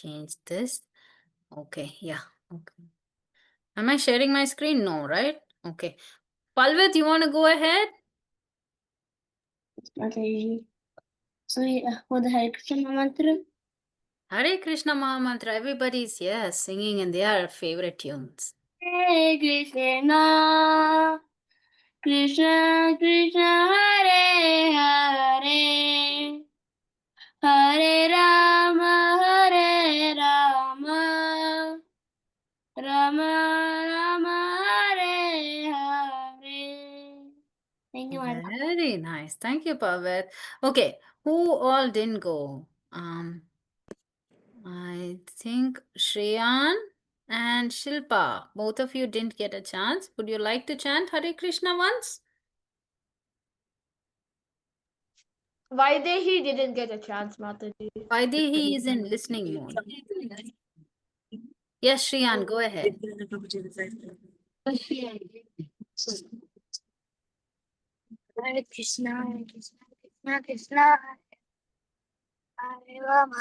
change this. Okay, yeah. Okay. Am I sharing my screen? No, right? Okay. Palvit, you want to go ahead? Mataji. So, for the Hare Krishna mantra. Hare Krishna Mahamantra. Everybody's here singing in their favorite tunes. Hare Krishna, Krishna Krishna, Hare Hare, Hare Rama, Rama Rama, Hare Hare. Thank you, Mata. Very nice. Thank you, Palvit. Okay, who all didn't go? I think Shreyan and Shilpa. Both of you didn't get a chance. Would you like to chant Hare Krishna once? Vaidehi didn't get a chance, Mataji. Vaidehi is in listening mode. Yes, Shreyan, go ahead. Hare Krishna, Hare Krishna, Krishna Krishna, Hare Rama,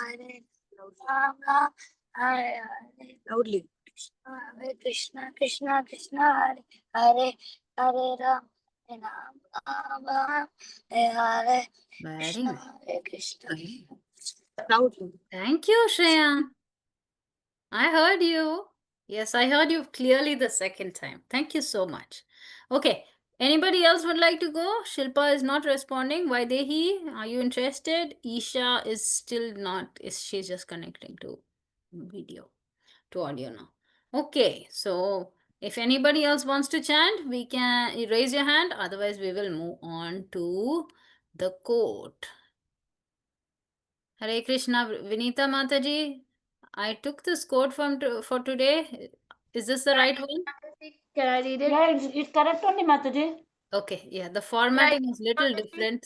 Rama, Hare Hare. Loudly. Hare Krishna, Krishna Krishna, Hare Hare, Hare Rama, Hare Hare. Very Krishna, nice. Hare Krishna. Loudly. Thank you, Shreyan. I heard you. Yes, I heard you clearly the second time. Thank you so much. Okay. Anybody else would like to go? Shilpa is not responding. Vaidehi, are you interested? Isha is still not. She's just connecting to video, to audio now. Okay, so if anybody else wants to chant, we can raise your hand. Otherwise, we will move on to the quote. Hare Krishna, Vinita Mataji. I took this quote for today. Is this the right one? Can I read it? Yeah, it's correct only, Mataji. Okay, yeah, the formatting is little different.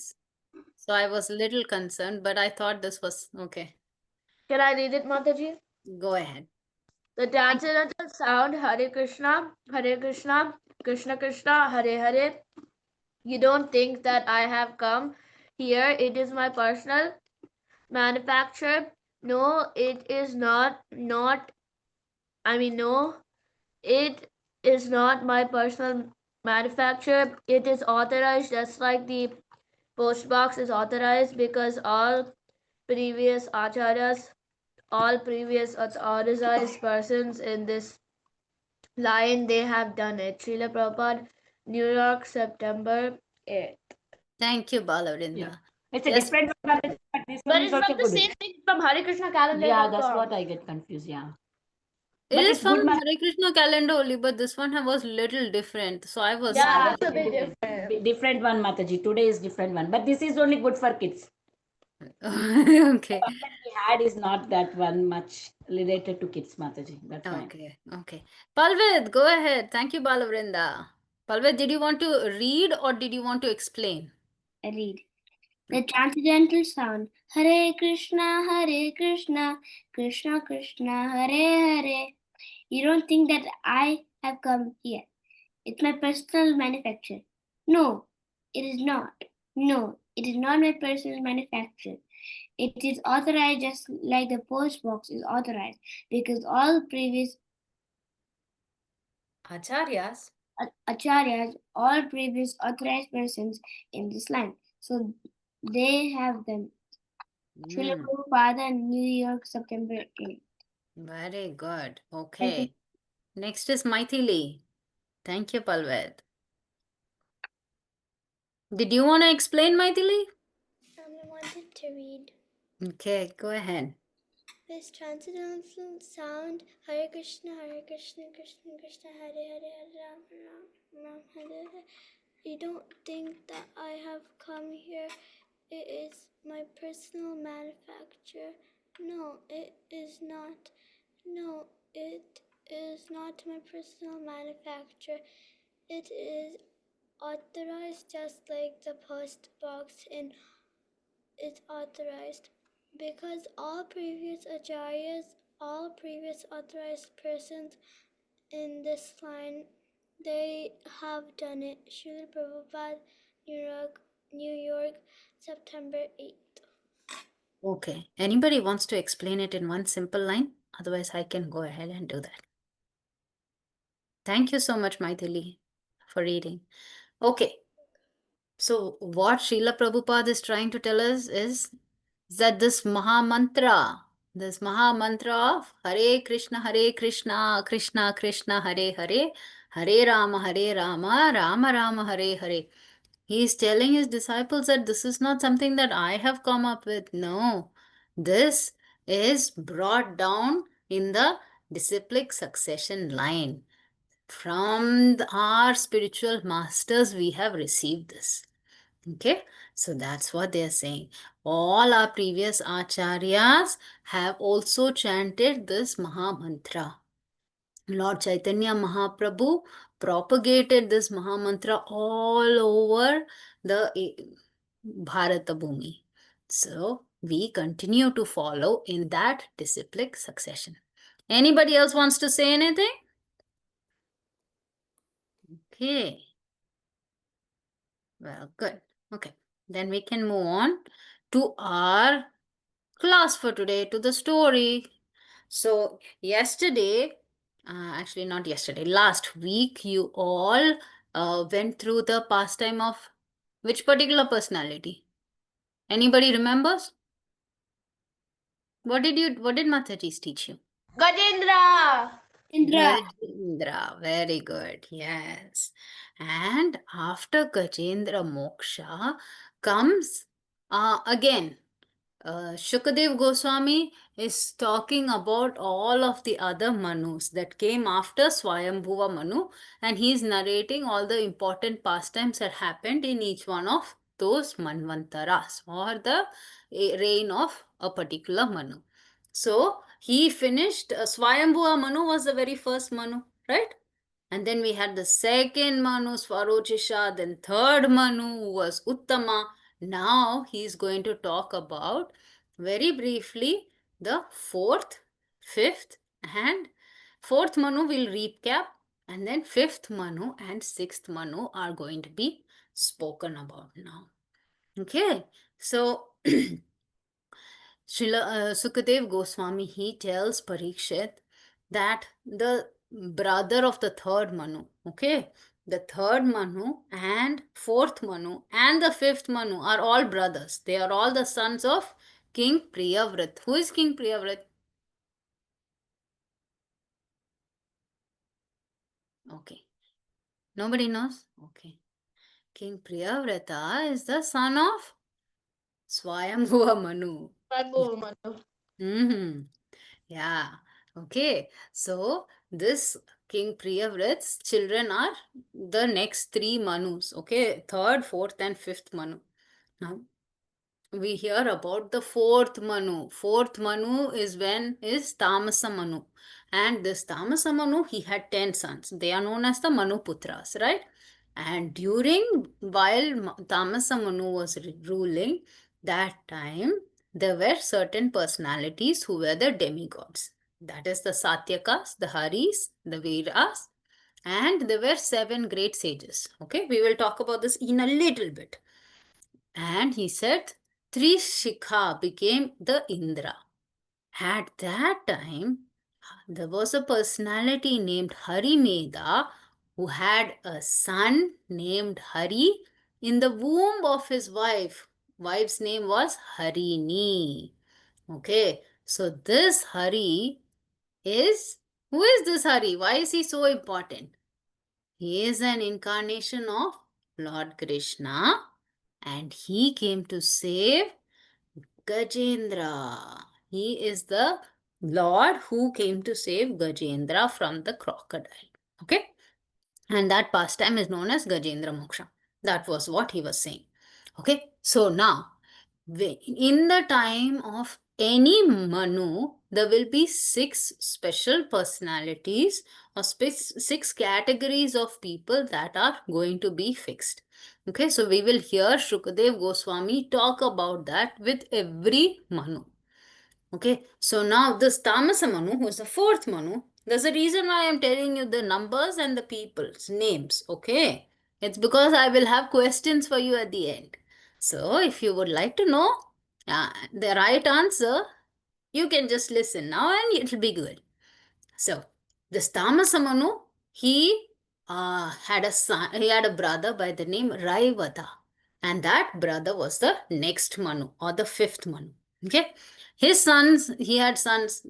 So I was little concerned, but I thought this was okay. Can I read it, Mataji? Go ahead. The transcendental sound Hare Krishna, Krishna Krishna, Hare Hare. You don't think that I have come here. It is my personal manufacture. No, it is not. No, it is not my personal manufacture. It is authorized just like the post box is authorized because all previous authorized persons in this line, they have done it. Srila Prabhupada, New York, September 8th. Thank you, Balavrinda. Yeah. It's a Yes. different one, but this one But is it's also from the good. same thing from Hare Krishna calendar. Yeah, that's what I get confused. Yeah. It But is it's from good, Hare Krishna calendar only, but this one was little different. So I was. Yeah, it's a bit different. Different one, Mataji. Today is different one. But this is only good for kids. Okay. The one that we had is not that one much related to kids, Mataji. That's fine. Okay. Okay. Palvid, go ahead. Thank you, Balavrinda. Palvid, did you want to read or did you want to explain? I read. The transcendental sound Hare Krishna, Krishna Krishna, Hare Hare. You don't think that I have come here. It's my personal manufacture. No, it is not. No, it is not my personal manufacture. It is authorized just like the post box is authorized because all previous Acharyas. acharyas, all previous authorized persons in this line. So they have them. Srila Prabhupada, New York, September 8th. Very good. Okay. Next is Maithili. Thank you, Palvid. Did you want to explain, Maithili? I wanted to read. Okay, go ahead. This transcendental sound Hare Krishna, Krishna Krishna, Hare Hare, Hare Ram, Ram Hare Hare. You don't think that I have come here. It is my personal manufacture. No, it is not. No, it is not my personal manufacture. It is authorized just like the post box in is authorized because all previous acharyas, all previous authorized persons in this line, they have done it. Srila Prabhupada, New York, September 8th. Okay. Anybody wants to explain it in one simple line? Otherwise, I can go ahead and do that. Thank you so much, Maithili, for reading. Okay. So, what Srila Prabhupada is trying to tell us is that this Maha Mantra of Hare Krishna, Krishna Krishna, Hare Rama, Rama Rama, Hare Hare. He is telling his disciples that this is not something that I have come up with. No, this is brought down in the disciplic succession line. From our spiritual masters, we have received this. Okay, so that's what they're saying. All our previous acharyas have also chanted this Maha Mantra. Lord Chaitanya Mahaprabhu propagated this Maha Mantra all over the Bharata Bhumi. So we continue to follow in that disciplic succession. Anybody else wants to say anything? Okay. Well, good. Okay. Then we can move on to our class for today, to the story. So, yesterday, actually not yesterday, last week, you all went through the pastime of which particular personality? Anybody remembers? What did Mataji's teach you? Gajendra! Indra. Gajendra, very good, yes. And after Gajendra Moksha comes again Shukadev Goswami is talking about all of the other Manus that came after Swayambhuva Manu, and he is narrating all the important pastimes that happened in each one of those Manvantaras or the reign of a particular Manu. So he finished, Swayambhuva Manu was the very first Manu, right? And then we had the second Manu, Swarochisha, then third Manu was Uttama. Now he is going to talk about very briefly the fourth, fifth, and fourth Manu will recap, and then fifth Manu and sixth Manu are going to be spoken about now. Okay, so Sukadev Goswami, he tells Parikshit that the brother of the third Manu, okay, the third Manu and fourth Manu and the fifth Manu are all brothers. They are all the sons of King Priyavrat. Who is King Priyavrat? Okay, nobody knows? Okay, King Priyavrata is the son of Swayambhuva Manu. Mm-hmm. Yeah. Okay. So this King Priyavrat's children are the next three Manus. Okay. Third, fourth, and fifth Manu. Now we hear about the fourth Manu. Fourth Manu is Tamasa Manu. And this Tamasa Manu, he had 10 sons. They are known as the Manu Putras, right? And while Tamasa Manu was ruling, that time there were certain personalities who were the demigods. That is the Satyakas, the Haris, the Vedas, and there were 7 great sages. Okay, we will talk about this in a little bit. And he said, Trishikha became the Indra. At that time, there was a personality named Harimeda who had a son named Hari in the womb of his wife. Wife's name was Harini. Okay, so this Hari who is this Hari? Why is he so important? He is an incarnation of Lord Krishna, and he came to save Gajendra. He is the Lord who came to save Gajendra from the crocodile. Okay? And that pastime is known as Gajendra Moksha. That was what he was saying. Okay? So now, in the time of any Manu, there will be 6 special personalities or 6 categories of people that are going to be fixed. Okay, so we will hear Shukadev Goswami talk about that with every Manu. Okay, so now this Tamasa Manu, who is the 4th Manu, there's a reason why I'm telling you the numbers and the people's names. Okay, it's because I will have questions for you at the end. So if you would like to know, The right answer, you can just listen now and it'll be good. So, this Tamasa Manu, he had a son, he had a brother by the name Raivata. And that brother was the next Manu or the fifth Manu. Okay. His sons, he had sons.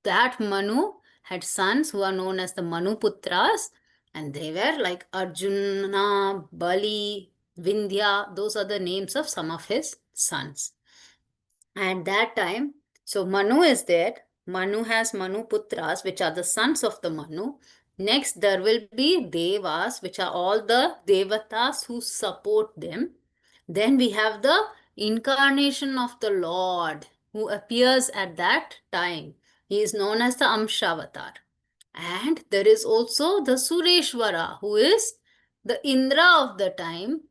That Manu had sons who are known as the Manu Putras. And they were like Arjuna, Bali, Vindhya. Those are the names of some of his sons. At that time, so Manu is there. Manu has Manu Putras, which are the sons of the Manu. Next, there will be Devas, which are all the Devatas who support them. Then we have the incarnation of the Lord who appears at that time. He is known as the Amshavataar. And there is also the Sureshwara, who is the Indra of the time.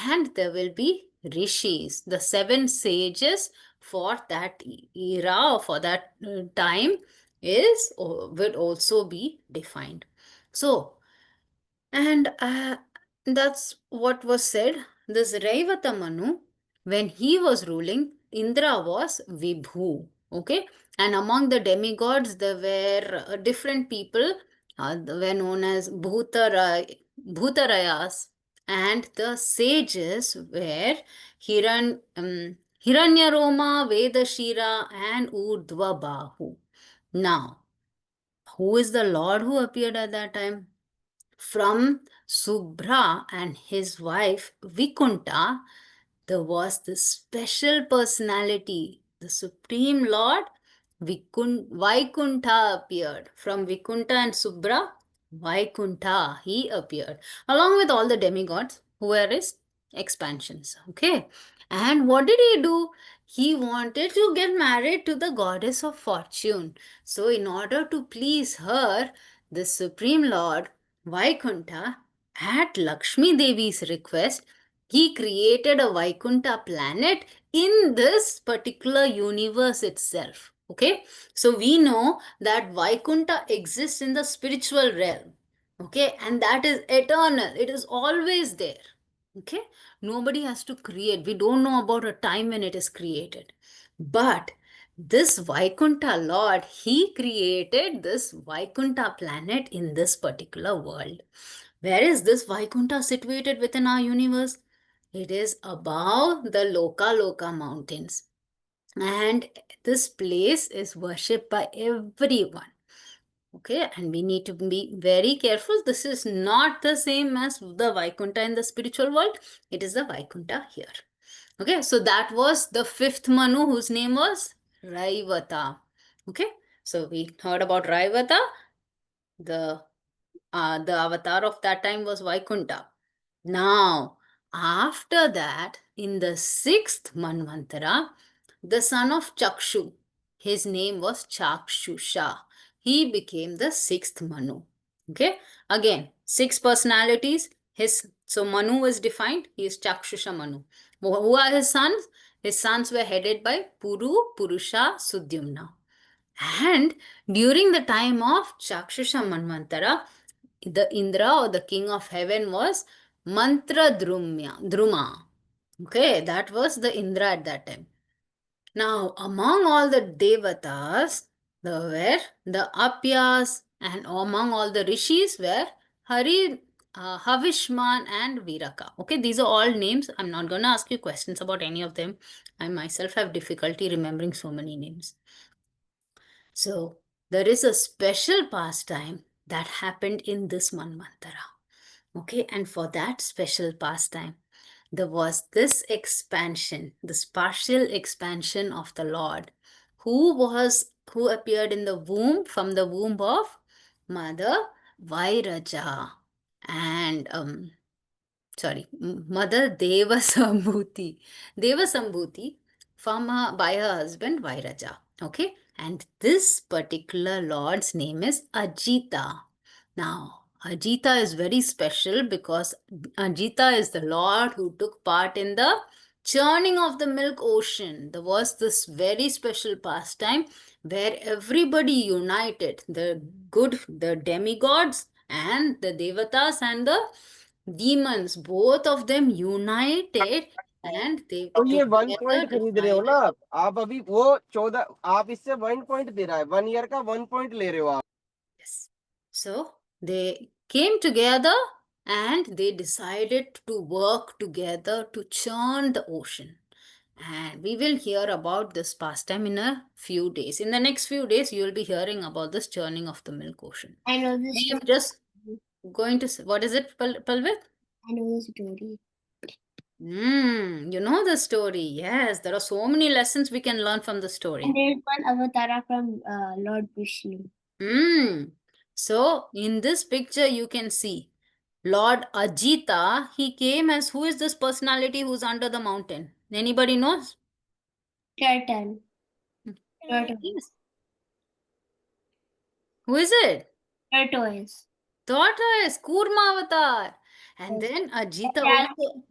And there will be Rishis, the 7 sages for that era or for that time would also be defined. So, and that's what was said. This Raivata Manu, when he was ruling, Indra was Vibhu. Okay, and among the demigods, there were different people. They were known as Bhutarayas, and the sages were Hiranyaroma, Vedashira, and Urdhva. Now, who is the Lord who appeared at that time? From Subhra and his wife Vikunta, there was this special personality, the Supreme Lord Vaikunta appeared. From Vikunta and Subhra, Vaikunta, he appeared, along with all the demigods who were his expansions. Okay. And what did he do? He wanted to get married to the goddess of fortune. So, in order to please her, the Supreme Lord Vaikunta, at Lakshmi Devi's request, he created a Vaikunta planet in this particular universe itself. Okay, so we know that Vaikunta exists in the spiritual realm. Okay, and that is eternal, it is always there. Okay, nobody has to create. We don't know about a time when it is created. But this Vaikunta Lord, he created this Vaikunta planet in this particular world. Where is this Vaikunta situated within our universe? It is above the Loka mountains. And this place is worshipped by everyone. Okay, and we need to be very careful. This is not the same as the Vaikunta in the spiritual world. It is the Vaikunta here. Okay, so that was the 5th Manu, whose name was Raivata. Okay, so we heard about Raivata. The avatar of that time was Vaikunta. Now, after that, in the 6th Manvantara, the son of Chakshu, his name was Chakshusha. He became the 6th Manu. Okay, again, 6 personalities. So Manu was defined. He is Chakshusha Manu. Who are his sons? His sons were headed by Puru, Purusha, Sudyumna. And during the time of Chakshusha Manvantara, the Indra or the king of heaven was Mantra Druma. Okay, that was the Indra at that time. Now, among all the Devatas, there were the Apyas, and among all the Rishis were Havishman and Viraka. Okay, these are all names. I'm not going to ask you questions about any of them. I myself have difficulty remembering so many names. So, there is a special pastime that happened in this Manvantara. Okay, and for that special pastime, there was this expansion, this partial expansion of the Lord, who appeared in the womb, from the womb of Mother Vairaja and Mother Devasambhuti. Devasambhuti by her husband Vairaja. Okay, and this particular Lord's name is Ajita. Now, Ajita is very special because Ajita is the Lord who took part in the churning of the milk ocean. There was this very special pastime where everybody united, the demigods and the devatas and the demons, both of them united and they तो ये 1 together point खरीद रहे हो ना decided. आप अभी वो 14 आप इससे 1 पॉइंट दे रहा है 1 ईयर का 1 पॉइंट ले रहे हो आप Yes. So they came together and they decided to work together to churn the ocean. And we will hear about this pastime in a few days. In the next few days, you will be hearing about this churning of the milk ocean. I know this I am story. just going to say, what is it, Palvit? I know the story. You know the story. Yes, there are so many lessons we can learn from the And story. there is one avatar from Lord Vishnu. So in this picture, you can see Lord Ajita. He came as, who is this personality who's under the mountain? Anybody knows? Turtle. Turtle. Yes. Who is it? Tortoise. Tortoise, Kurma avatar. And Yes. then Ajita Yeah. also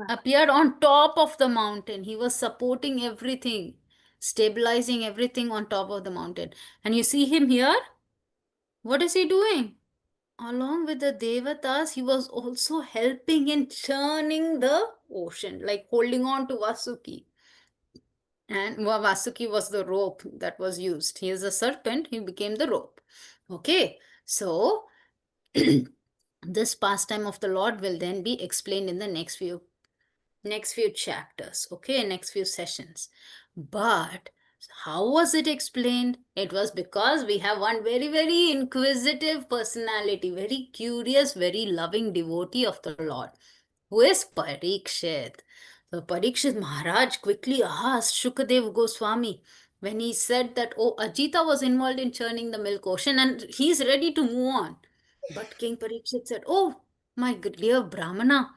appeared on top of the mountain. He was supporting everything, stabilizing everything on top of the mountain. And you see him here? What is he doing? Along with the Devatas, he was also helping in churning the ocean, like holding on to Vasuki. And Vasuki was the rope that was used. He is a serpent, he became the rope. Okay, so this pastime of the Lord will then be explained in the next few chapters, okay, next few sessions. But how was it explained? It was because we have one very, very inquisitive personality, very curious, very loving devotee of the Lord, who is Parikshit. So Parikshit Maharaj quickly asked Shukadev Goswami when he said that, oh, Ajita was involved in churning the milk ocean and he's ready to move on. But King Parikshit said, oh, my dear Brahmana,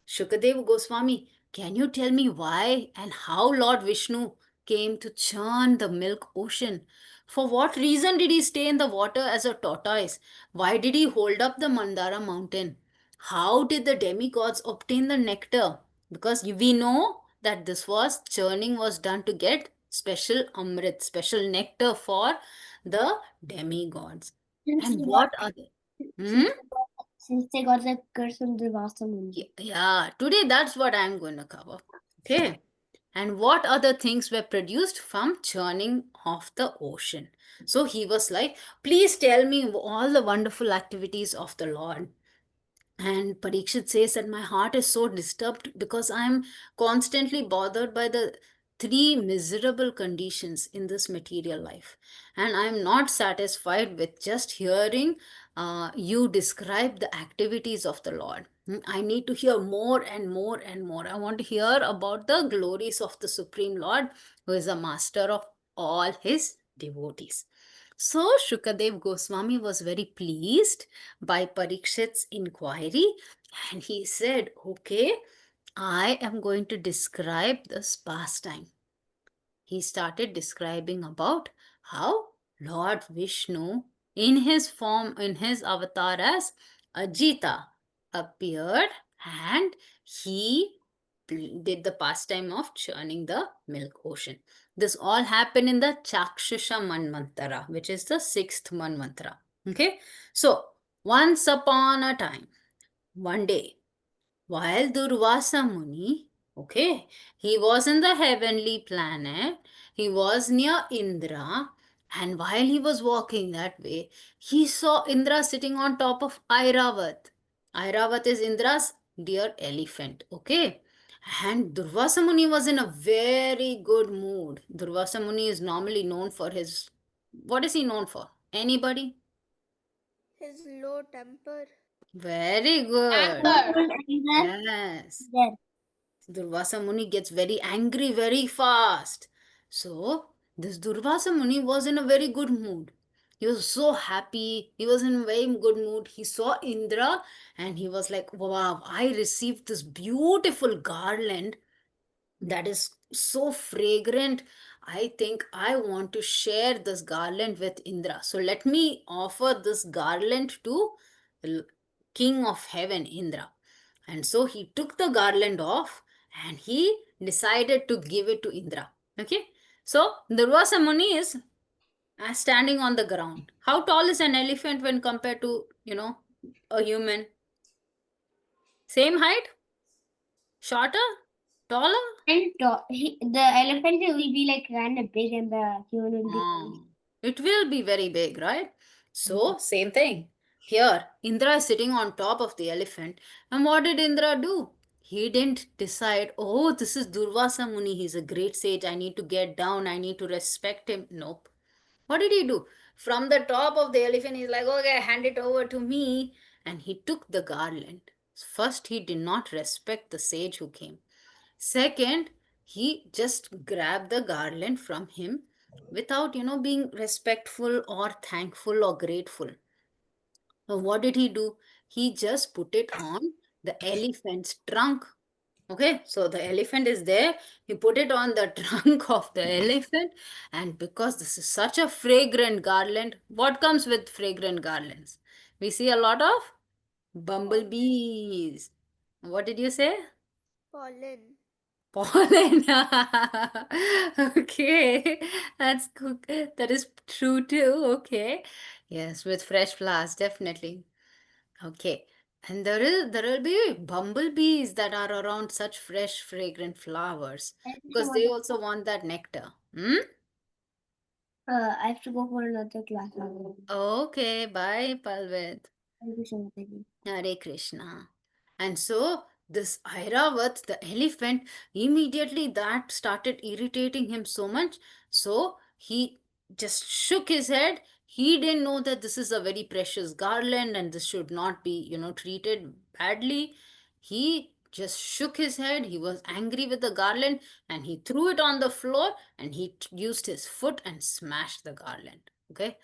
Shukadev Goswami, can you tell me why and how Lord Vishnu came to churn the milk ocean? For what reason did he stay in the water as a tortoise? Why did he hold up the Mandara mountain? How did the demigods obtain the nectar? Because we know that this was churning was done to get special amrit, special nectar for the demigods. And what other? Since they got the curse from Durvasa Muni. Yeah, today that's what I'm going to cover. Okay. And what other things were produced from churning of the ocean? So he was like, please tell me all the wonderful activities of the Lord. And Parikshit says that my heart is so disturbed because I'm constantly bothered by the three miserable conditions in this material life. And I'm not satisfied with just hearing you describe the activities of the Lord. I need to hear more and more and more. I want to hear about the glories of the Supreme Lord, who is a master of all his devotees. So Shukadev Goswami was very pleased by Parikshit's inquiry and he said, okay, I am going to describe this pastime. He started describing about how Lord Vishnu in his form, in his avatar as Ajita, appeared and he did the pastime of churning the milk ocean. This all happened in the Chakshusha Manvantara, which is the sixth Manvantara. Okay, so once upon a time, one day, while Durvasa Muni, okay, he was in the heavenly planet, he was near Indra, and while he was walking that way, he saw Indra sitting on top of Airavat. Airavat is Indra's dear elephant, okay? And Durvasa Muni was in a very good mood. Durvasa Muni is normally known for his, what is he known for? Anybody? His low temper. Very good. Anger. Yes. Durvasa Muni gets very angry very fast. So, this Durvasa Muni was in a very good mood. He was so happy. He was in a very good mood. He saw Indra and he was like, wow, I received this beautiful garland that is so fragrant. I think I want to share this garland with Indra. So, let me offer this garland to the King of Heaven, Indra. And so he took the garland off and he decided to give it to Indra. Okay. So Durvasa Muni is standing on the ground. How tall is an elephant when compared to, a human? Same height? Shorter? Taller? And the elephant will be like kind of big and the human will be tiny. It will be very big, right? So, same thing. Here, Indra is sitting on top of the elephant. And what did Indra do? He didn't decide, oh, this is Durvasa Muni. He's a great sage. I need to get down. I need to respect him. Nope. What did he do? From the top of the elephant, he's like, okay, hand it over to me. And he took the garland. First, he did not respect the sage who came. Second, he just grabbed the garland from him without, being respectful or thankful or grateful. So what did he do? He just put it on the elephant's trunk. Okay, so the elephant is there. He put it on the trunk of the elephant, and because this is such a fragrant garland, what comes with fragrant garlands? We see a lot of bumblebees. What did you say? Pollen. Pollen. Okay, that's good. That is true too. Okay, yes, with fresh flowers, definitely. Okay, and there will be bumblebees that are around such fresh, fragrant flowers because they also want that nectar. Hmm? I have to go for another class now. Okay, bye, Palvit. Thank you so much. Thank you. Hare Krishna. And so this Airavat, the elephant, immediately that started irritating him so much. So he just shook his head. He didn't know that this is a very precious garland and this should not be, treated badly. He just shook his head. He was angry with the garland and he threw it on the floor and he used his foot and smashed the garland. Okay.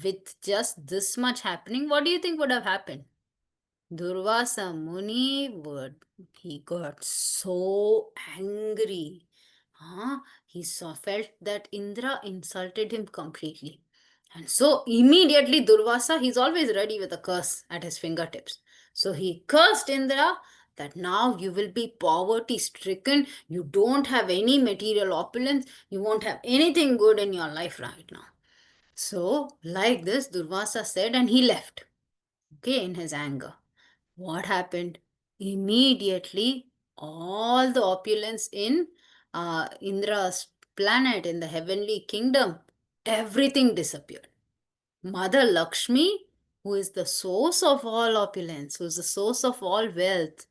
With just this much happening, what do you think would have happened? Durvasa Muni he got so angry. He felt that Indra insulted him completely. And so immediately Durvasa, he's always ready with a curse at his fingertips. So he cursed Indra that now you will be poverty stricken. You don't have any material opulence. You won't have anything good in your life right now. So, like this, Durvasa said, and he left. Okay, in his anger. What happened? Immediately, all the opulence in Indra's planet, in the heavenly kingdom, everything disappeared. Mother Lakshmi, who is the source of all opulence, who is the source of all wealth,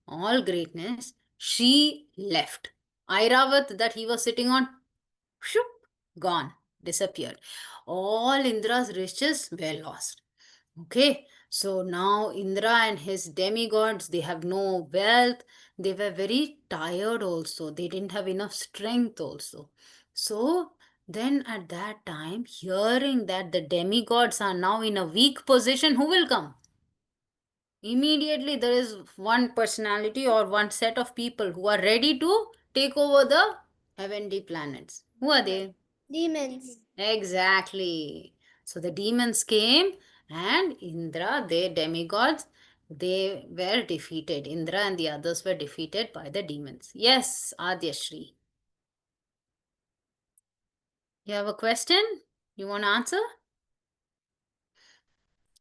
all greatness, she left. Airavat that he was sitting on, shoop, gone, disappeared. All Indra's riches were lost. Okay, so now Indra and his demigods, they have no wealth. They were very tired also. They didn't have enough strength also. So then at that time, hearing that the demigods are now in a weak position, who will come? Immediately there is one personality or one set of people who are ready to take over the heavenly planets. Who are they? Demons. Exactly. So the demons came and Indra, their demigods, they were defeated. Indra and the others were defeated by the demons. Yes, Adyashri. You have a question? You want to answer?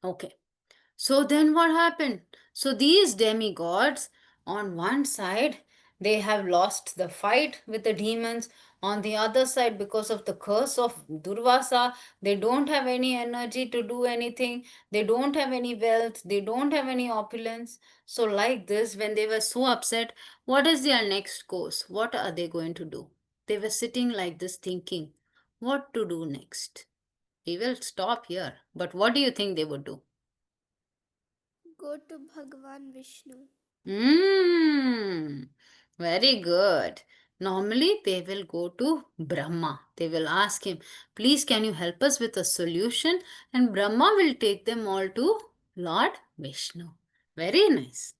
Okay. So then what happened? So these demigods, on one side, they have lost the fight with the demons. On the other side, because of the curse of Durvasa, they don't have any energy to do anything. They don't have any wealth. They don't have any opulence. So like this, when they were so upset, what is their next course? What are they going to do? They were sitting like this thinking, what to do next? We will stop here. But what do you think they would do? Go to Bhagavan Vishnu. Very good. Normally, they will go to Brahma. They will ask him, please, can you help us with a solution? And Brahma will take them all to Lord Vishnu. Very nice.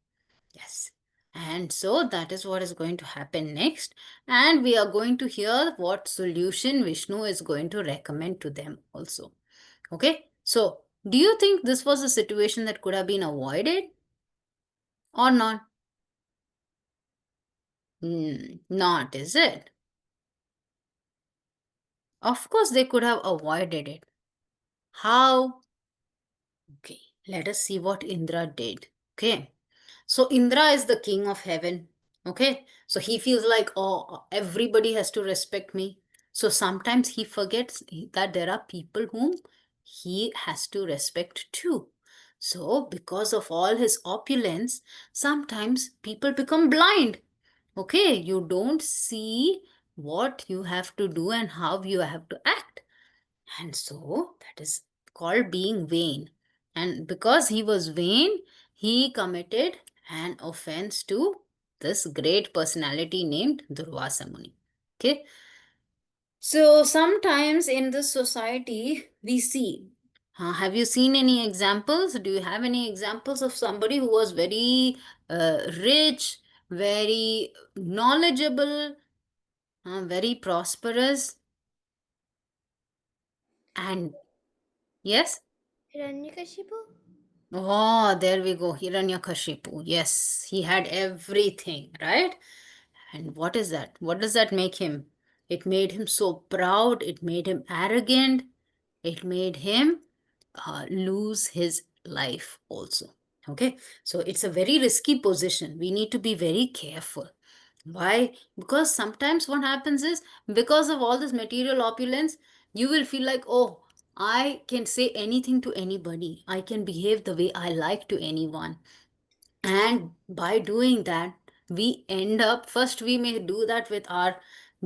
Yes. And so that is what is going to happen next. And we are going to hear what solution Vishnu is going to recommend to them also. Okay. So, do you think this was a situation that could have been avoided or not? Not, is it? Of course, they could have avoided it. How? Okay, let us see what Indra did. Okay, so Indra is the king of heaven. Okay, so he feels like, oh, everybody has to respect me. So sometimes he forgets that there are people whom he has to respect too. So because of all his opulence, sometimes people become blind. Okay, you don't see what you have to do and how you have to act. And so that is called being vain. And because he was vain, he committed an offense to this great personality named Durvasa Muni. Okay. So sometimes in this society, we see. Have you seen any examples? Do you have any examples of somebody who was very rich, very knowledgeable, very prosperous? And yes? Hiranyakashipu? Oh, there we go. Hiranyakashipu. Yes, he had everything, right? And what is that? What does that make him? It made him so proud. It made him arrogant. It made him lose his life also. Okay, so it's a very risky position. We need to be very careful. Why? Because sometimes what happens is, because of all this material opulence, you will feel like, oh, I can say anything to anybody. I can behave the way I like to anyone. And by doing that, we end up, first we may do that with our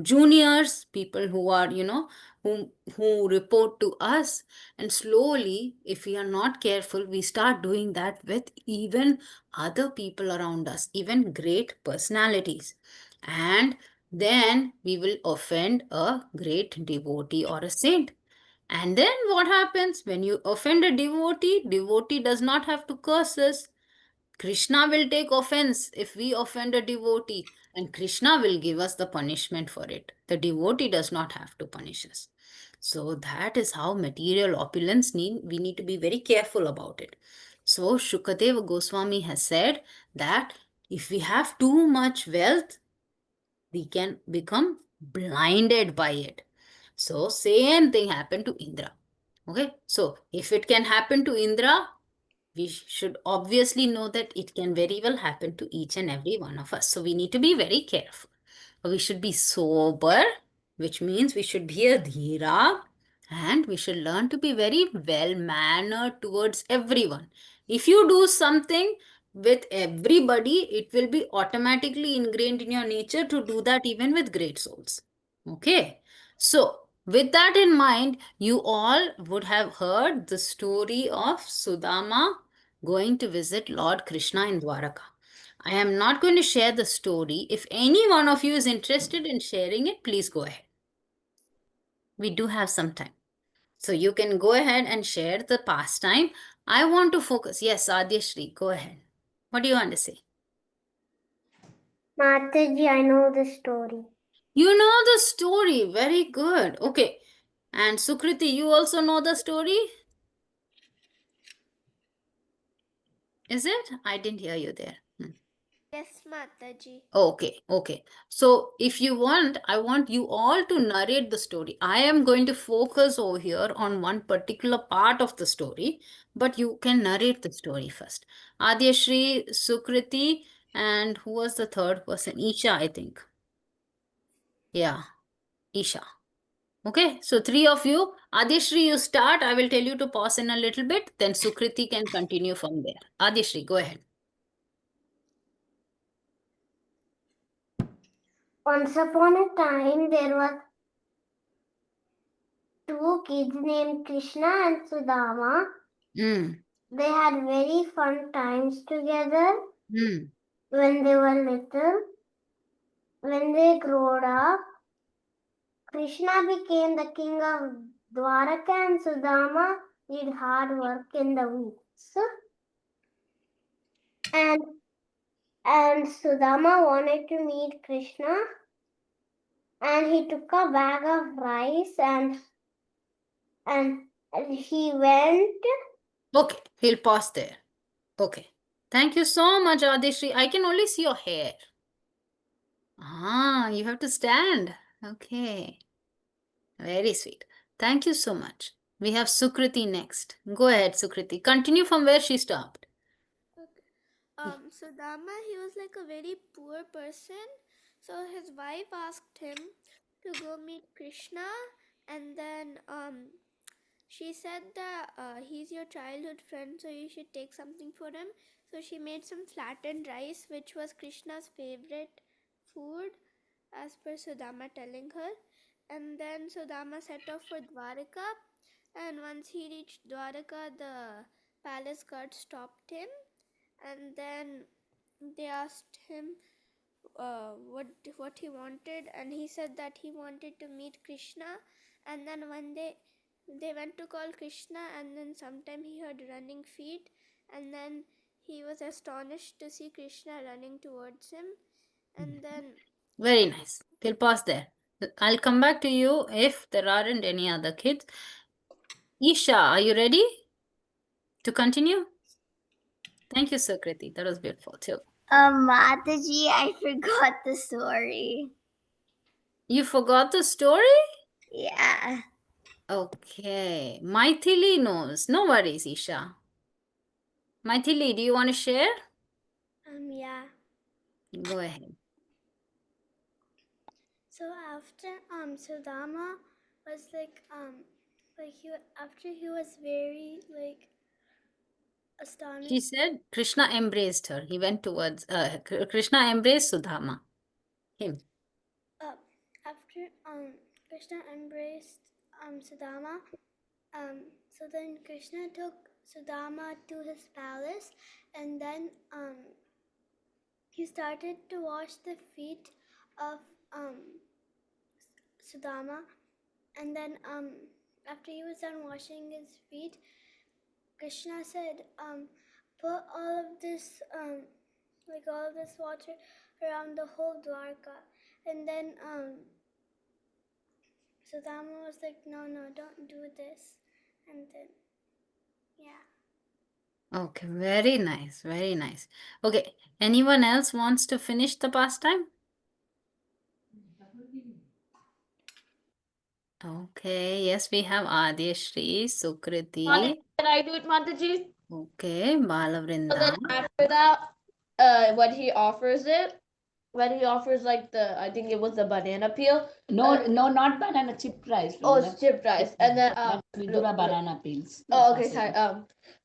juniors, people who are, who report to us. And slowly, if we are not careful, we start doing that with even other people around us, even great personalities. And then we will offend a great devotee or a saint. And then what happens when you offend a devotee? Devotee does not have to curse us. Krishna will take offense if we offend a devotee, and Krishna will give us the punishment for it. The devotee does not have to punish us. So that is how material opulence we need to be very careful about it. So Shukadeva Goswami has said that if we have too much wealth, we can become blinded by it. So same thing happened to Indra. Okay, so if it can happen to Indra, we should obviously know that it can very well happen to each and every one of us. So we need to be very careful. We should be sober, which means we should be a dhira, and we should learn to be very well mannered towards everyone. If you do something with everybody, it will be automatically ingrained in your nature to do that even with great souls. Okay. So, with that in mind, you all would have heard the story of Sudama going to visit Lord Krishna in Dwaraka. I am not going to share the story. If any one of you is interested in sharing it, please go ahead. We do have some time. So you can go ahead and share the pastime. I want to focus. Yes, Adyashri, go ahead. What do you want to say? Mataji, I know the story. You know the story. Very good. Okay. And Sukriti, you also know the story? Is it? I didn't hear you there. Yes, Mataji. Okay, okay. So if you want, I want you all to narrate the story. I am going to focus over here on one particular part of the story, but you can narrate the story first. Adyashri, Sukriti, and who was the third person? Isha, I think. Yeah, Isha. Okay, so three of you. Adyashri, you start. I will tell you to pause in a little bit. Then Sukriti can continue from there. Adyashri, go ahead. Once upon a time, there were two kids named Krishna and Sudama. They had very fun times together when they were little. When they grew up, Krishna became the king of Dwaraka and Sudama did hard work in the weeds. And Sudama wanted to meet Krishna, and he took a bag of rice and he went. Okay, he'll pause there. Okay. Thank you so much, Adishri. I can only see your hair. Ah, you have to stand. Okay. Very sweet. Thank you so much. We have Sukriti next. Go ahead, Sukriti. Continue from where she stopped. Okay. Sudama, he was like a very poor person. So his wife asked him to go meet Krishna, and then she said that he's your childhood friend, so you should take something for him. So she made some flattened rice, which was Krishna's favorite food, as per Sudama telling her. And then Sudama set off for Dwaraka, and once he reached Dwaraka, the palace guard stopped him, and then they asked him what he wanted, and he said that he wanted to meet Krishna. And then one day they went to call Krishna, and then sometime he heard running feet, and then he was astonished to see Krishna running towards him. And then Very nice. We'll pause there. I'll come back to you if there aren't any other kids. Isha, are you ready to continue? Thank you, Sukriti. That was beautiful too. Mataji, I forgot the story. You forgot the story? Yeah. Okay. Maithili knows. No worries, Isha. Maithili, do you want to share? Yeah. Go ahead. So after Sudama was after he was very astonished. She said Krishna embraced her. He went towards, Krishna embraced Sudama. Him. After Krishna embraced Sudama, so then Krishna took Sudama to his palace, and then he started to wash the feet of Sudama, and then after he was done washing his feet, Krishna said, put all of this water around the whole Dwarka. And then Sudama was like, no, don't do this. And then, yeah. Okay, very nice, very nice. Okay, anyone else wants to finish the pastime? Okay, yes, we have Adishri, Sukriti. Can I do it, Mataji? Okay, So Balavrinda. then after that, when he offers like I think it was the banana peel. No, not banana, chip rice. Oh, it's chipped rice, and then Vidura banana peels. Oh, okay, sorry.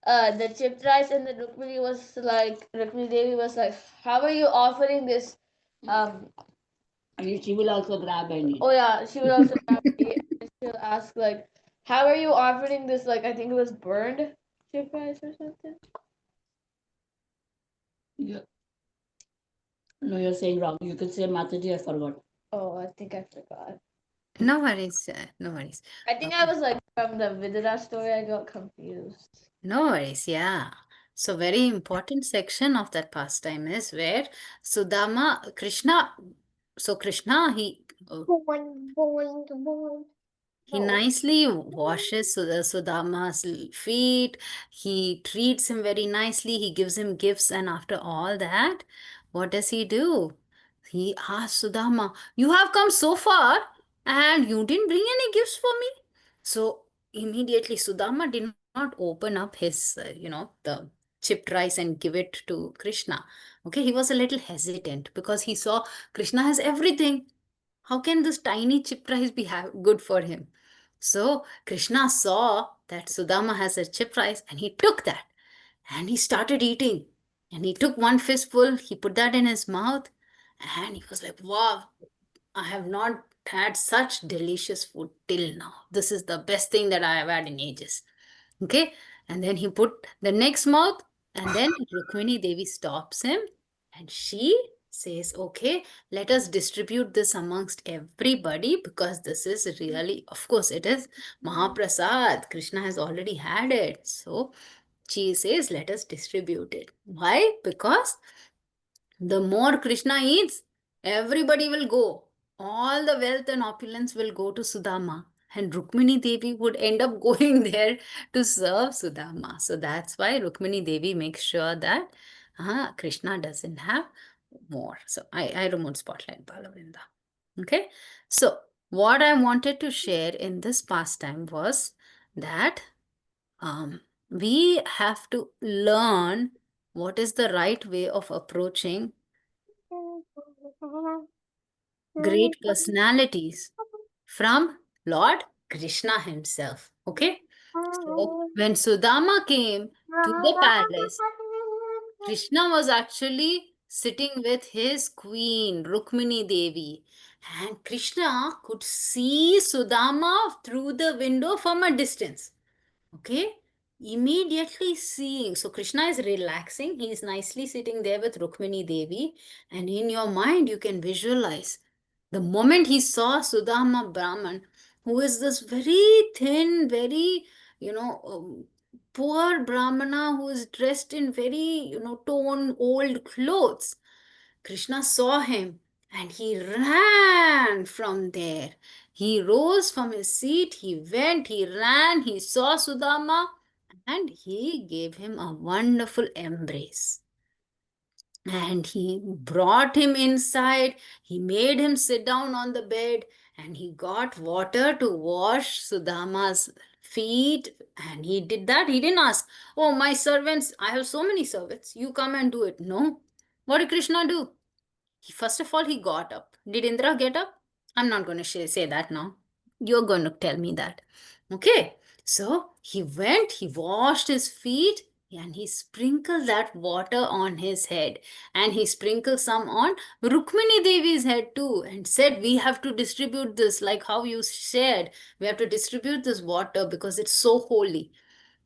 The chipped rice, and then Rukmini Devi was like, "How are you offering this?" She will also grab and eat. Oh yeah, she would also she'll ask like, "How are you offering this?" Like I think it was burned chipped rice or something. Yeah. No, you're saying wrong. You could say Mataji, I forgot. Oh, I think I forgot. No worries, no worries. I think I was like from the Vidura story. I got confused. No worries, yeah. So very important section of that pastime is where Sudama, Krishna, so Krishna, he nicely washes Sudama's feet. He treats him very nicely. He gives him gifts. And after all that, what does he do? He asks Sudama, you have come so far and you didn't bring any gifts for me. So immediately Sudama did not open up his, the chipped rice and give it to Krishna. Okay, he was a little hesitant because he saw Krishna has everything. How can this tiny chipped rice be good for him? So Krishna saw that Sudama has a chipped rice and he took that and he started eating. And he took one fistful, he put that in his mouth, and he was like, wow, I have not had such delicious food till now. This is the best thing that I have had in ages. Okay. And then he put the next mouth, and then Rukmini Devi stops him and she says, okay, let us distribute this amongst everybody because this is really, of course, it is Mahaprasad. Krishna has already had it. So she says, let us distribute it. Why? Because the more Krishna eats, everybody will go. All the wealth and opulence will go to Sudama. And Rukmini Devi would end up going there to serve Sudama. So that's why Rukmini Devi makes sure that Krishna doesn't have more. So I removed spotlight, Balavrinda. Okay. So what I wanted to share in this pastime was that we have to learn what is the right way of approaching great personalities from Lord Krishna himself. Okay? So when Sudama came to the palace, Krishna was actually sitting with his queen, Rukmini Devi. And Krishna could see Sudama through the window from a distance. Okay? Immediately seeing. So Krishna is relaxing. He is nicely sitting there with Rukmini Devi. And in your mind, you can visualize. The moment he saw Sudama Brahman, who is this very thin, very, poor Brahmana who is dressed in very, torn old clothes. Krishna saw him and he ran from there. He rose from his seat, he went, he ran, he saw Sudama, and he gave him a wonderful embrace. And he brought him inside, he made him sit down on the bed, and he got water to wash Sudama's feet. And he did that. He didn't ask, "Oh, my servants, I have so many servants, you come and do it." No. What did Krishna do? First of all, he got up. Did Indra get up? I'm not going to say that now. You're going to tell me that. Okay. So he went, he washed his feet, and he sprinkled that water on his head. And he sprinkled some on Rukmini Devi's head too, and said, "We have to distribute this, like how you shared. We have to distribute this water because it's so holy."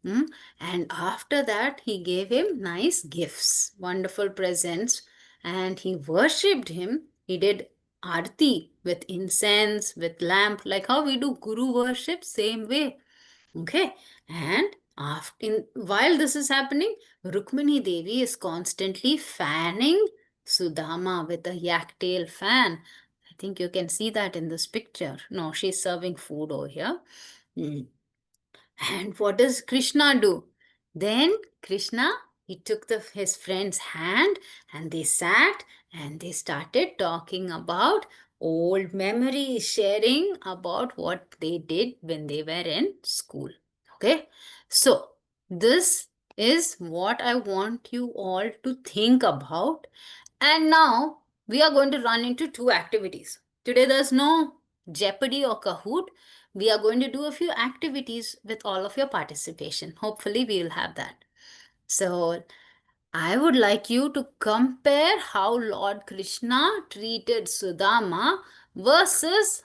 And after that, he gave him nice gifts, wonderful presents, and he worshipped him. He did arti with incense, with lamp, like how we do guru worship, same way. Okay, and while this is happening, Rukmini Devi is constantly fanning Sudama with a yak tail fan. I think you can see that in this picture. No, she's serving food over here. Mm. And what does Krishna do? Then Krishna, he took his friend's hand and they sat and they started talking about old memories, sharing about what they did when they were in school. Okay, so this is what I want you all to think about. And now we are going to run into two activities. Today there's no Jeopardy or Kahoot. We are going to do a few activities with all of your participation. Hopefully we will have that. So I would like you to compare how Lord Krishna treated Sudama versus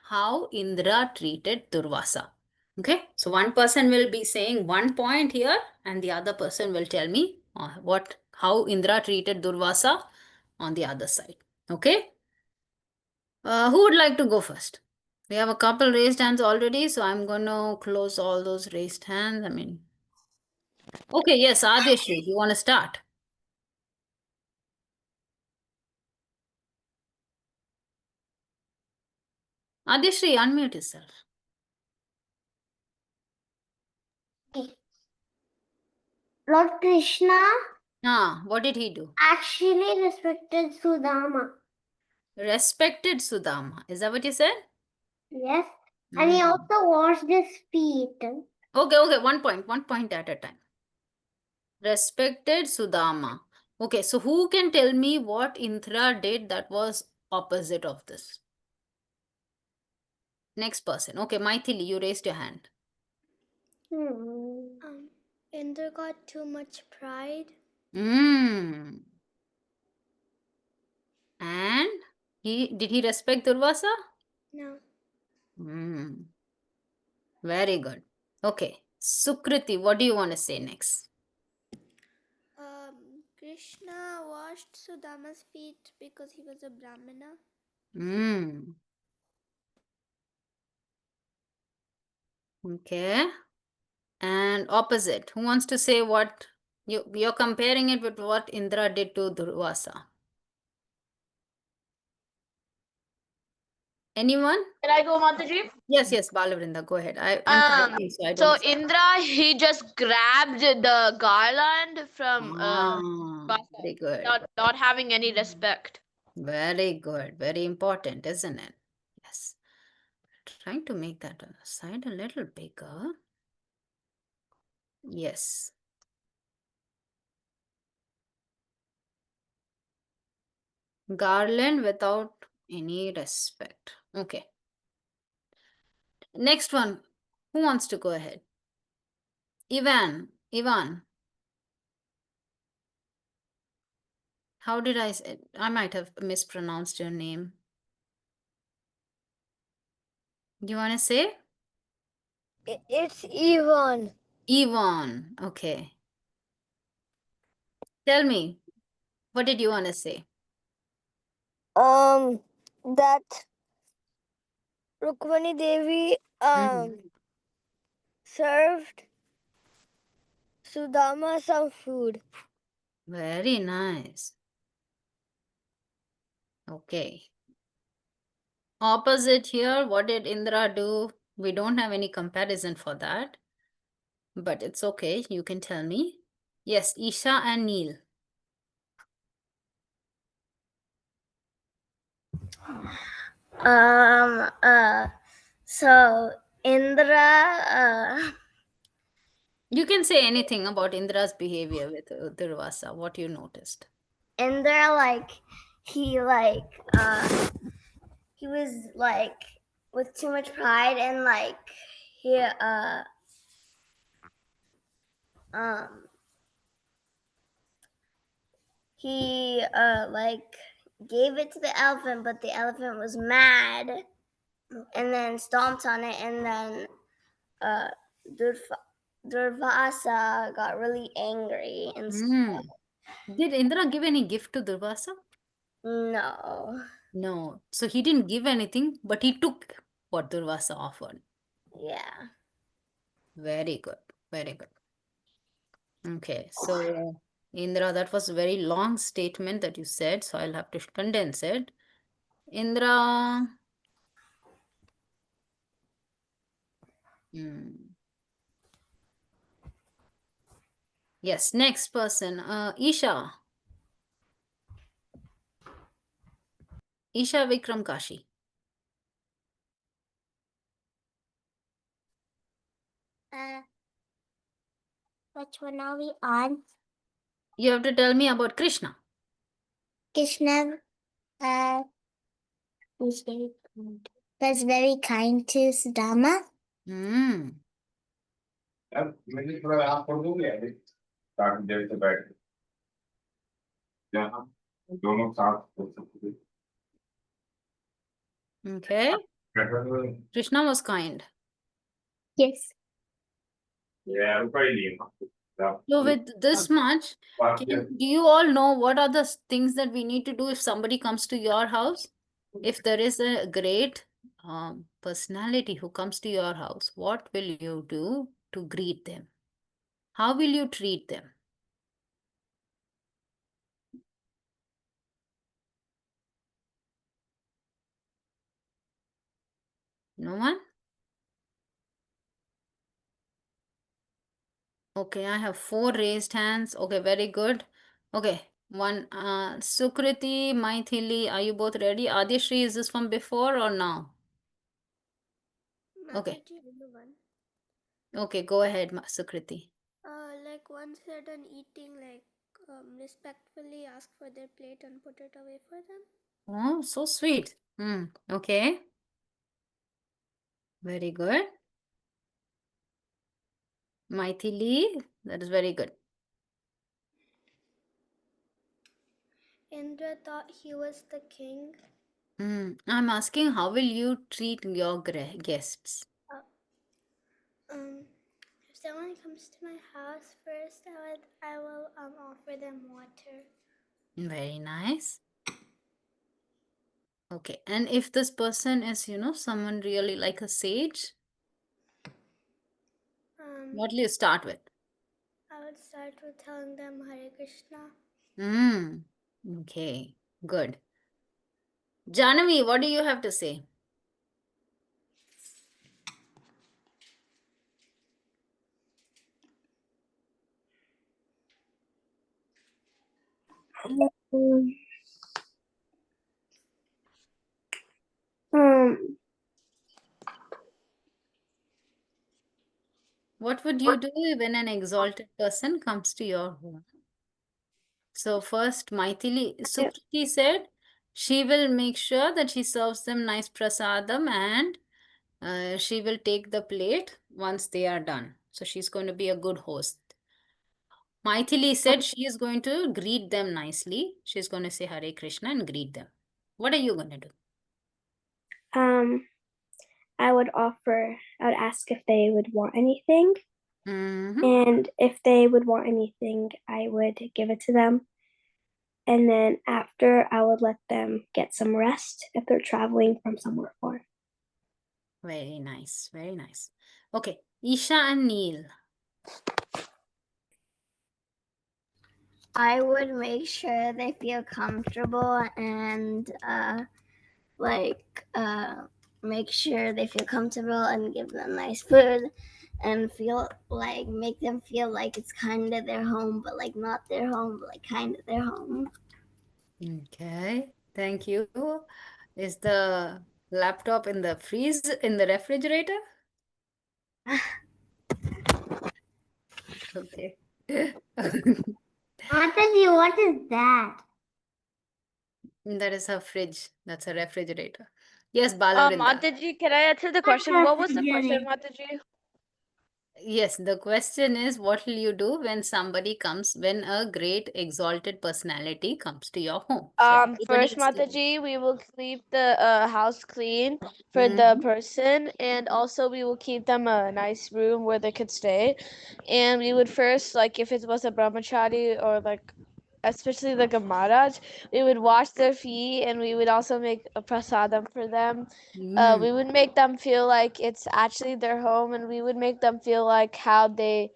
how Indra treated Durvasa. Okay, so one person will be saying 1 point here and the other person will tell me how Indra treated Durvasa on the other side. Okay, who would like to go first? We have a couple raised hands already, so I'm going to close all those raised hands. Okay, yes, Adeshri, you want to start? Adeshri, unmute yourself. Lord Krishna What did he do? actually respected Sudama. Respected Sudama. Is that what you said? Yes. And he also washed his feet. Okay, 1 point. 1 point at a time. Respected Sudama. Okay, so who can tell me what Indra did that was opposite of this? Next person. Okay, Maithili, you raised your hand. Indra got too much pride. And did he respect Durvasa? No. Very good. Okay, Sukriti, what do you want to say next? Krishna washed Sudama's feet because he was a Brahmana. Okay. And opposite. Who wants to say what? You're comparing it with what Indra did to Durvasa. Anyone? Can I go, Mataji? Yes, Balavrinda, go ahead. I'm correcting, so I So don't. Indra, he just grabbed the garland from Very good. not having any respect. Very good. Very important, isn't it? Yes. Trying to make that side a little bigger. Yes. Garland without any respect. Okay. Next one. Who wants to go ahead? Ivan. How did I say? I might have mispronounced your name. Do you want to say? It's Ivan. Yvonne. Okay. Tell me, what did you want to say? That Rukmani Devi served Sudama some food. Very nice. Okay. Opposite here, what did Indra do? We don't have any comparison for that, but it's okay. You can tell me. Yes, Isha and Neil. So Indra, You can say anything about Indra's behavior with Durvasa, what you noticed. Indra, like he was like with too much pride, and like he he like gave it to the elephant, but the elephant was mad and then stomped on it, and then Durvasa got really angry and Did Indra give any gift to Durvasa? no. No. So he didn't give anything, but he took what Durvasa offered. Yeah. Very good. Very good. Okay. So, Indra, that was a very long statement that you said, so I'll have to condense it. Indra. Yes, next person. Isha. Isha Vikram Kashi. Which one are we on? You have to tell me about Krishna. Krishna was very kind to Sudama. यार मैंने थोड़ा आप पढ़ दोगे यार काफी देर से बैठ के जहाँ दोनों साथ पढ़ सकते थे Okay. Krishna was kind. Yes. यार रुका ही नहीं So with this much, do you all know what are the things that we need to do if somebody comes to your house? If there is a great personality who comes to your house, what will you do to greet them? How will you treat them? No one? Okay, I have 4 raised hands. Okay, very good. Okay, one. Sukriti, Maithili, are you both ready? Adishri, is this from before or now? Okay. Okay, go ahead, Sukriti. Like once they're done eating, like respectfully ask for their plate and put it away for them. Oh, so sweet. Okay. Very good. Maithili, that is very good. Indra thought he was the king. I'm asking, how will you treat your guests? If someone comes to my house first, I will offer them water. Very nice. Okay, and if this person is, someone really like a sage, what will you start with? I would start with telling them Hare Krishna. Okay, good. Janavi, what do you have to say? What would you do when an exalted person comes to your home? So first, Maithili, Sukriti said, she will make sure that she serves them nice prasadam, and she will take the plate once they are done. So she's going to be a good host. Maithili said she is going to greet them nicely. She's going to say Hare Krishna and greet them. What are you going to do? I would ask if they would want anything. Mm-hmm. And if they would want anything, I would give it to them. And then after, I would let them get some rest if they're traveling from somewhere far. Very nice. Very nice. Okay. Isha and Neil. I would make sure they feel comfortable and make sure they feel comfortable and give them nice food and make them feel like it's kind of their home, but like not their home, but like kind of their home. Okay. Thank you. Is the laptop in the refrigerator? Okay. Mataji, what is that? That is her fridge. That's a refrigerator. Yes, Balavrinda. Mataji, can I answer the question? What was the question, Mataji? Yes, the question is, what will you do when when a great exalted personality comes to your home? So everybody First, is clear. Mataji, we will keep the house clean for the Mhm. person, and also we will keep them a nice room where they could stay. And we would first, like, if it was a brahmachari or like, especially like a Maharaj, we would wash their feet, and we would also make a prasadam for them. Mm, We would make them feel like it's actually their home, and we would make them feel like how they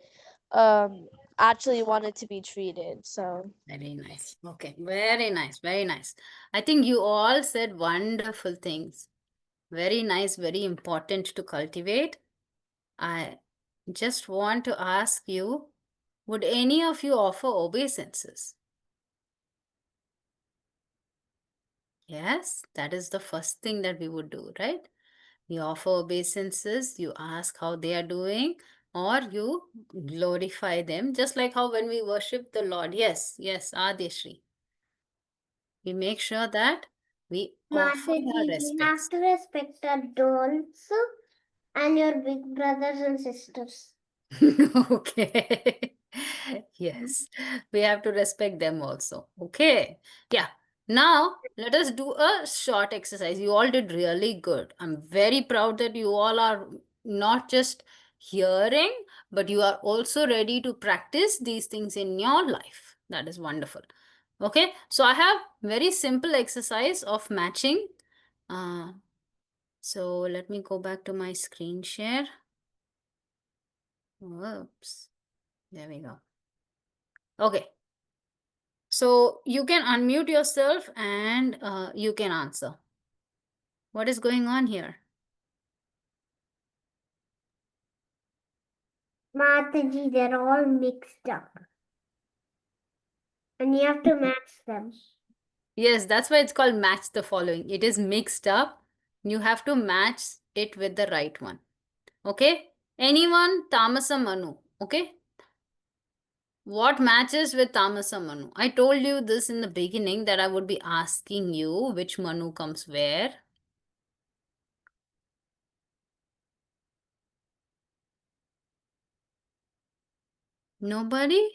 actually wanted to be treated. So. very nice. Okay, very nice, very nice. I think you all said wonderful things. Very nice, very important to cultivate. I just want to ask you, would any of you offer obeisances? Yes, that is the first thing that we would do, right? You offer obeisances, you ask how they are doing, or you glorify them, just like how when we worship the Lord. Yes, yes, Adishri. We make sure that we offer our Mataji, you have respects. to respect adults and your big brothers and sisters. Okay. Yes, we have to respect them also. Okay. Yeah. Now, let us do a short exercise. You all did really good. I'm very proud that you all are not just hearing, but you are also ready to practice these things in your life. That is wonderful. Okay. So, I have very simple exercise of matching. Uh, so, let me go back to my screen share. Whoops. There we go. Okay. So you can unmute yourself and you can answer. What is going on here? Mataji, they're all mixed up. And you have to match them. Yes, that's why it's called match the following. It is mixed up. You have to match it with the right one. Okay? Anyone? Tamasa Manu. Okay? What matches with Tamasa Manu? I told you this in the beginning that I would be asking you which Manu comes where. Nobody?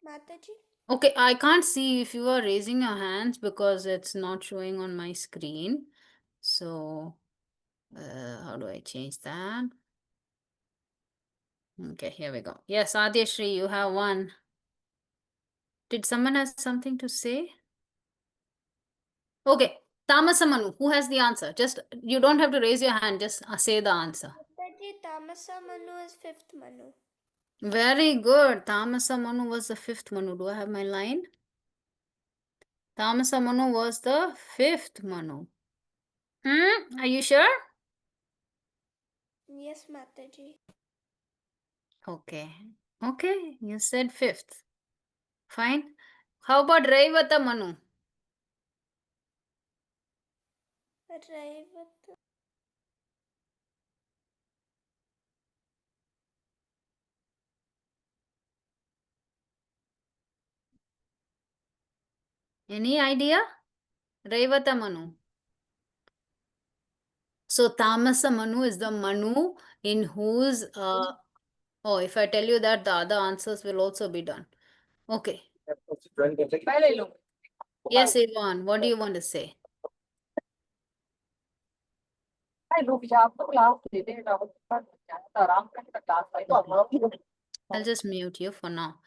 Mataji? Okay, I can't see if you are raising your hands because it's not showing on my screen. So, how do I change that? Okay, here we go. Yes, Adyashri, you have one. Did someone have something to say? Okay, Tamasamanu, who has the answer? Just, you don't have to raise your hand, just say the answer. Mataji, Tamasa Manu is fifth Manu. Very good. Tamasamanu was the fifth Manu. Do I have my line? Tamasamanu was the fifth Manu. Are you sure? Yes, Mataji. Okay. Okay, you said fifth. Fine. How about Raivata Manu? Raivata. Any idea? Raivata Manu. So Tamasa Manu is the Manu in whose oh, if I tell you that, the other answers will also be done. Okay. Yes, Yvonne, what do you want to say? I'll just mute you for now.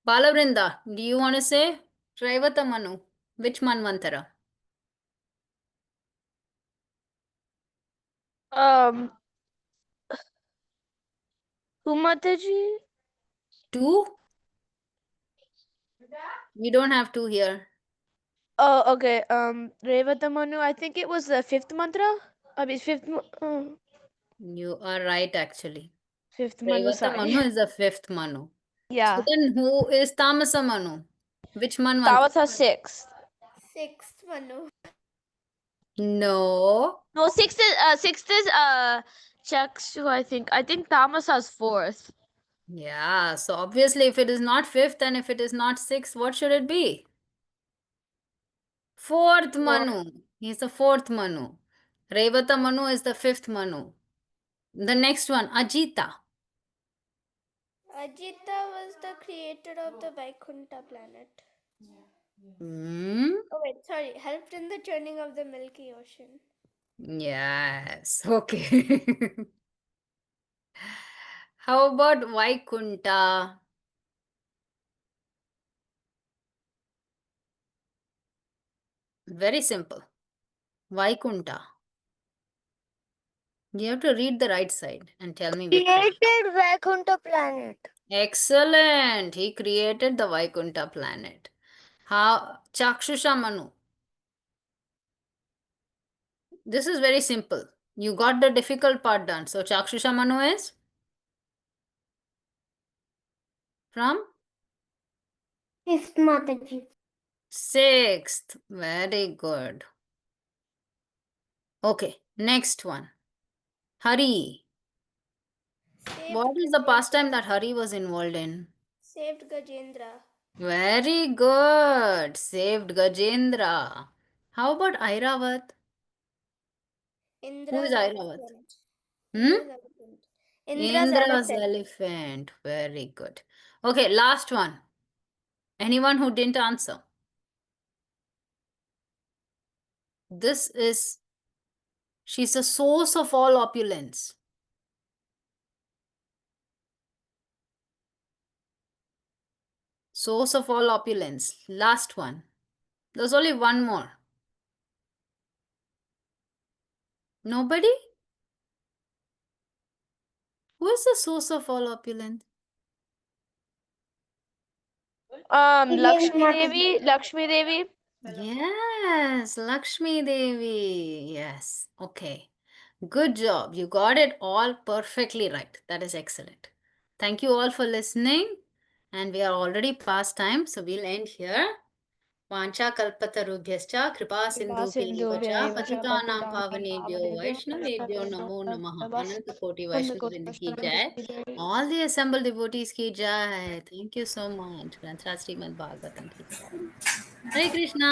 Balavrinda, do you want to say Raivata Manu? Which Manvantara? Who Mataji? 2? We don't have 2 here. Oh, okay. Revatamanu. I think it was the 5th mantra. I mean, You are right, actually. 5th Manu. Raivata Sorry. Manu is the 5th Manu. Yeah. So then who is Tamasa Manu? Which Manvantara? That was her 6th. 6th Manu. No. No, 6th is Chakshu. I think Tamasa's 4th. Yeah, so obviously if it is not 5th and if it is not 6th, what should it be? 4th Manu. He's the 4th Manu. Raivata Manu is the 5th Manu. The next one, Ajita. Ajita was the creator of the Vaikuntha planet. Hmm? Oh wait, sorry. Helped in the churning of the Milky Ocean. Yes, okay. How about Vaikunta? Very simple. Vaikunta. You have to read the right side and tell me which one. Created Vaikuntha planet. Excellent. He created the Vaikunta planet. How Chakshusha Manu. This is very simple. You got the difficult part done. So Chakshusha Manu is from 5th Mataji. 6th. Very good. Okay, next one. Hari. What is the pastime that Hari was involved in? Saved Gajendra. Very good. Saved Gajendra. How about Airavat? Who is Indra's Airavat? elephant. Hmm? Indra's elephant. Indra's elephant. Very good. Okay, last one. Anyone who didn't answer? This is, she's a source of all opulence. Source of all opulence. Last one. There's only one more. Nobody? Who is the source of all opulence? Lakshmi Devi. Yes, Lakshmi Devi. Yes. Okay. Good job. You got it all perfectly right. That is excellent. Thank you all for listening. And we are already past time, so we'll end here. Vancha kalpatarubhyascha kripa sindhubhyeva cha patitanam pavanebhyo vaishnavebhyo namo namaha. Ananta koti Vaishnavavrinda ki jai. All the assembled devotees ki jai. Thank you so much. Granth Srimad Bhagavatam ki jai. Hare Krishna.